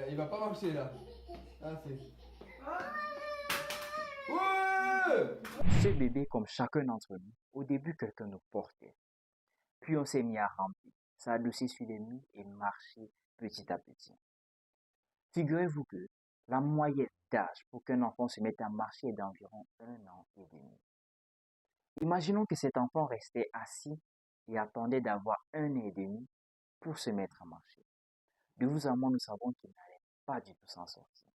Il va pas marcher là. Ah, c'est. Ouais! Ce bébé, comme chacun d'entre nous, au début, quelqu'un nous portait. Puis on s'est mis à ramper, s'adoucir sur les murs et marcher petit à petit. Figurez-vous que la moyenne d'âge pour qu'un enfant se mette à marcher est d'environ 1 an et demi. Imaginons que cet enfant restait assis et attendait d'avoir 1 an et demi pour se mettre à marcher. De vous à moi, nous savons qu'il n'allait pas du tout s'en sortir.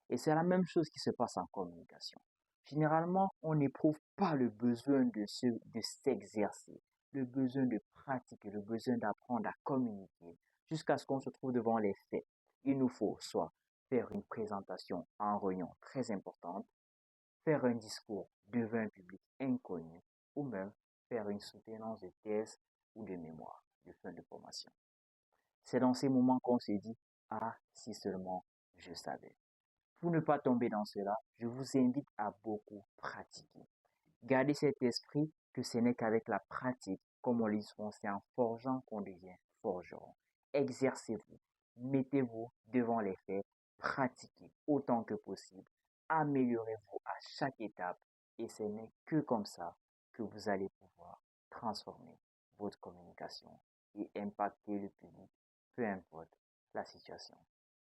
Et c'est la même chose qui se passe en communication. Généralement, on n'éprouve pas le besoin de s'exercer, le besoin de pratiquer, le besoin d'apprendre à communiquer, jusqu'à ce qu'on se trouve devant les faits. Il nous faut soit faire une présentation en réunion très importante, faire un discours devant un public inconnu, ou même faire une soutenance de thèse ou de mémoire de fin de formation. C'est dans ces moments qu'on se dit, ah, si seulement je savais. Pour ne pas tomber dans cela, je vous invite à beaucoup pratiquer. Gardez cet esprit que ce n'est qu'avec la pratique, comme on le dit souvent, c'est en forgeant qu'on devient forgeron. Exercez-vous, mettez-vous devant les faits, pratiquez autant que possible, améliorez-vous à chaque étape et ce n'est que comme ça que vous allez pouvoir transformer votre communication et impacter le public, peu importe la situation.